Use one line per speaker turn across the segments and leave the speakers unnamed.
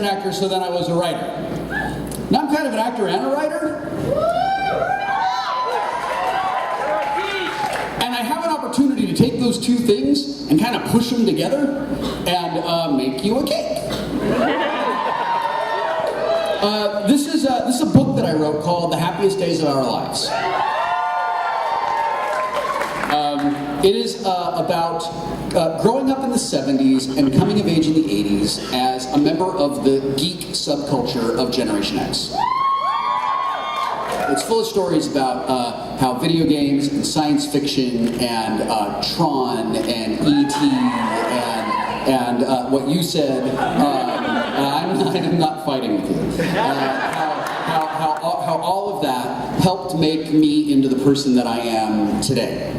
an actor, so then I was a writer. Now I'm kind of an actor and a writer. And I have an opportunity to take those two things and kind of push them together and make you a cake. This is a book that I wrote called The Happiest Days of Our Lives. It is about growing up in the 70s and coming of age in the 80s as a member of the geek subculture of Generation X. It's full of stories about how video games and science fiction and Tron and E.T. and what you said, I'm not fighting with you. How all of that helped make me into the person that I am today.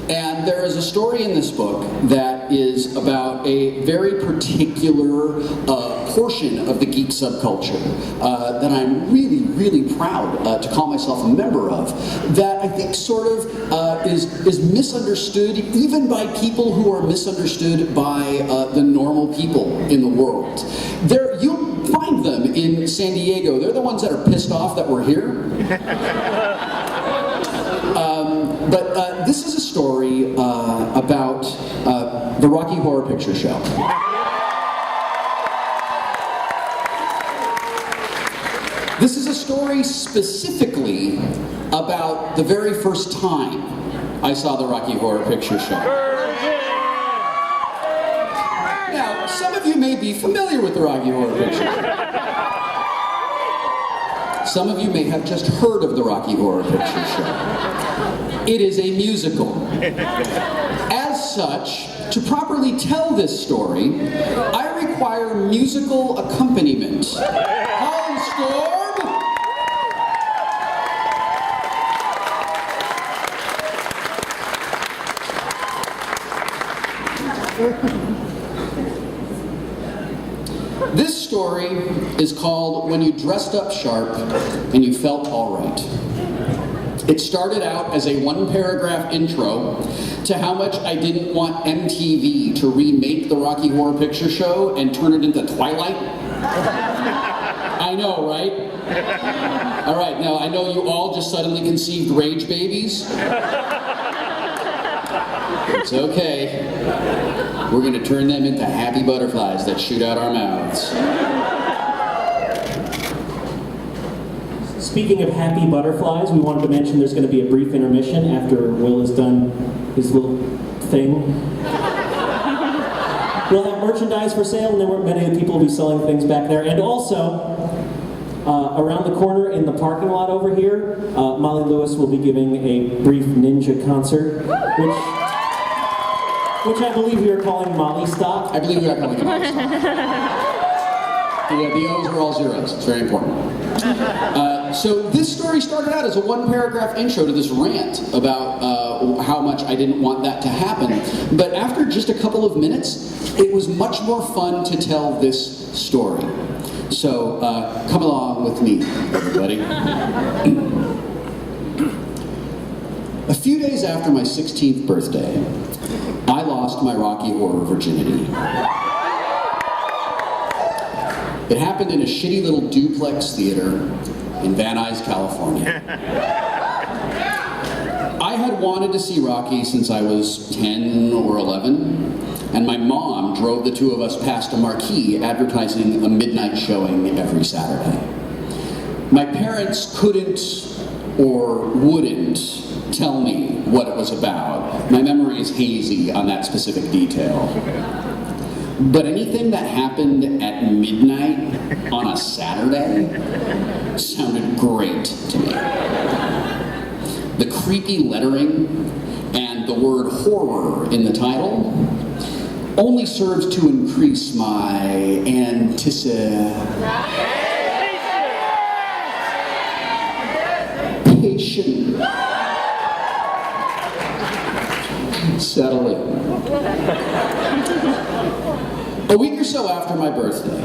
And there is a story in this book that is about a very particular portion of the geek subculture that I'm really, really proud to call myself a member of, that I think sort of is misunderstood even by people who are misunderstood by the normal people in the world. You'll find them in San Diego. They're the ones that are pissed off that we're here. But this is a story about the Rocky Horror Picture Show. This is a story specifically about the very first time I saw the Rocky Horror Picture Show. Now, some of you may be familiar with the Rocky Horror Picture Show. Some of you may have just heard of the Rocky Horror Picture Show. It is a musical. As such, to properly tell this story, I require musical accompaniment. Holland Storm! This story is called When You Dressed Up Sharp and You Felt All Right. It started out as a one-paragraph intro to how much I didn't want MTV to remake the Rocky Horror Picture Show and turn it into Twilight. I know, right? All right, now I know you all just suddenly conceived rage babies. It's okay. We're going to turn them into happy butterflies that shoot out our mouths.
Speaking of happy butterflies, we wanted to mention there's going to be a brief intermission after Will has done his little thing. We'll have merchandise for sale, and then many of the people will be selling things back there. And also, around the corner in the parking lot over here, Molly Lewis will be giving a brief ninja concert, which I believe we are calling Molly Stock.
I believe we are calling it Molly Stock. The O's are all zeros. It's very important. So this story started out as a one-paragraph intro to this rant about how much I didn't want that to happen. But after just a couple of minutes, it was much more fun to tell this story. So come along with me, everybody. A few days after my 16th birthday, I lost my Rocky Horror virginity. It happened in a shitty little duplex theater in Van Nuys, California. I had wanted to see Rocky since I was 10 or 11, and my mom drove the two of us past a marquee advertising a midnight showing every Saturday. My parents couldn't or wouldn't tell me what it was about. My memory is hazy on that specific detail. But anything that happened at midnight on a Saturday sounded great to me. The creepy lettering and the word horror in the title only serves to increase my anticipation. Settle in. A week or so after my birthday,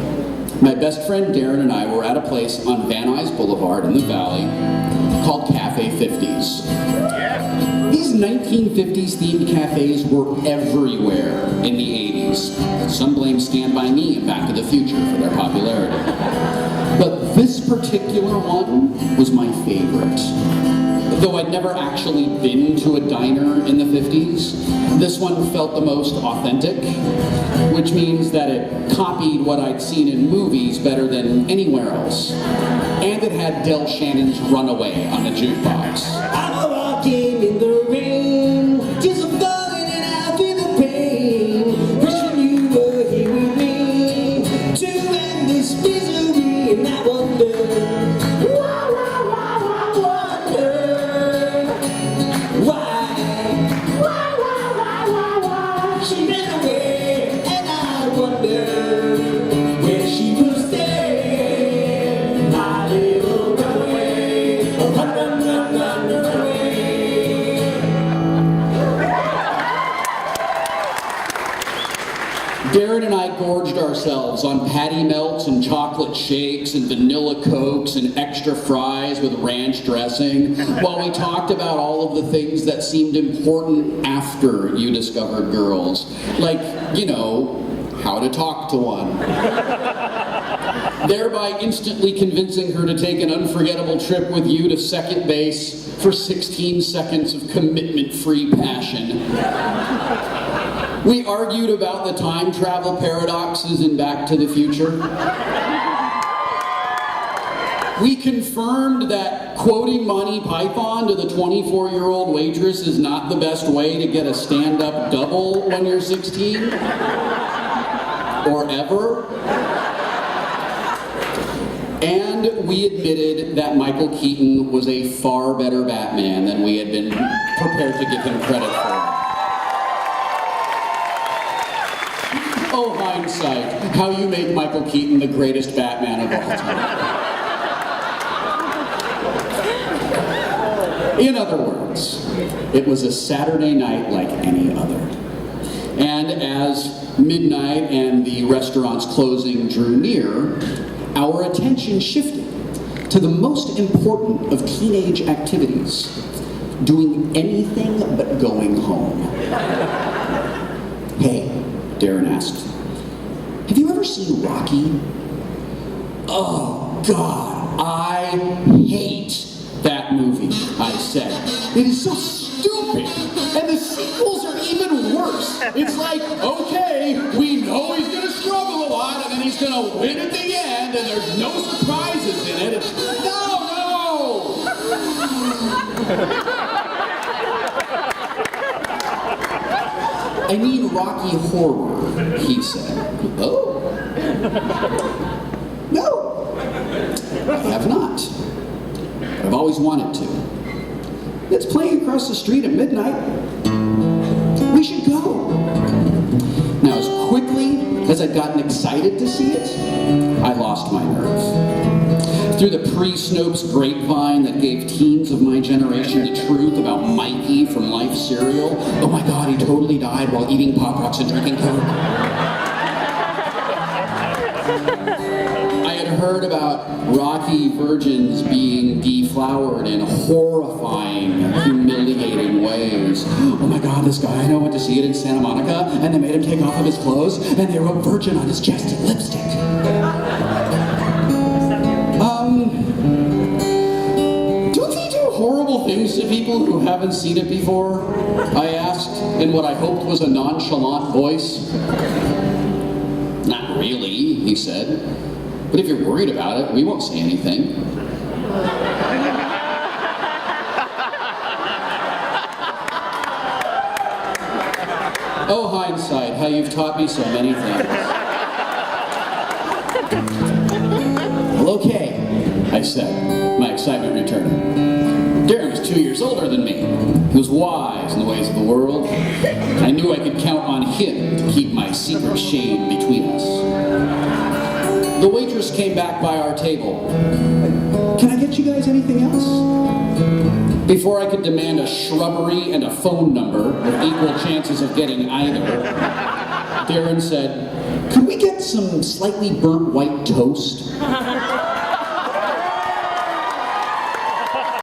my best friend Darren and I were at a place on Van Nuys Boulevard in the Valley called Cafe 50s. These 1950s themed cafes were everywhere in the 80s. Some blame Stand By Me and Back to the Future for their popularity. particular one was my favorite. Though I'd never actually been to a diner in the 50s, this one felt the most authentic, which means that it copied what I'd seen in movies better than anywhere else. And it had Del Shannon's Runaway on the jukebox.
I'm walking in the rain, just falling and I feel the pain. Wishing you were here with me to end this misery, and I wonder, why she ran away, and I wonder where she will stay. My little runaway, run, run, run, run, run away.
Darren and I gorged ourselves on patty melts and chocolate shakes and vanilla cokes and extra fries with ranch dressing while we talked about all of the things that seemed important after you discovered girls. Like, you know, how to talk to one. Thereby instantly convincing her to take an unforgettable trip with you to second base for 16 seconds of commitment-free passion. We argued about the time travel paradoxes in Back to the Future. We confirmed that quoting Monty Python to the 24-year-old waitress is not the best way to get a stand-up double when you're 16. Or ever. And we admitted that Michael Keaton was a far better Batman than we had been prepared to give him credit for. Oh, hindsight, how you make Michael Keaton the greatest Batman of all time. In other words, it was a Saturday night like any other. And as midnight and the restaurant's closing drew near, our attention shifted to the most important of teenage activities, doing anything but going home. Hey, Darren asked, have you ever seen Rocky? Oh, God, I hate that movie, I said. It is so stupid, and the sequels are even worse. It's like, okay, we know he's gonna struggle a lot, and then he's gonna win at the end, and there's no surprises in it. No! I mean Rocky Horror, he said. Oh? No, I have not. But I've always wanted to. It's playing across the street at midnight. We should go. Now, as quickly as I'd gotten excited to see it, I lost my nerve. Through the pre-Snopes grapevine that gave teens of my generation the truth about Mikey from Life cereal. Oh my God, he totally died while eating Pop Rocks and drinking Coke. I had heard about Rocky virgins being deflowered in horrifying, humiliating ways. Oh my God, this guy, I know, went to see it in Santa Monica, and they made him take off of his clothes, and they wrote virgin on his chest in lipstick. Don't they do horrible things to people who haven't seen it before? I asked in what I hoped was a nonchalant voice. Not really, he said. But if you're worried about it, we won't say anything. Oh, hindsight, how you've taught me so many things. Well, okay, I said, my excitement returning. Darren was 2 years older than me. He was wise in the ways of the world. I knew I could count on him to keep my secret shame between us. The waitress came back by our table. Can I get you guys anything else? Before I could demand a shrubbery and a phone number with equal chances of getting either, Darren said, could we get some slightly burnt white toast?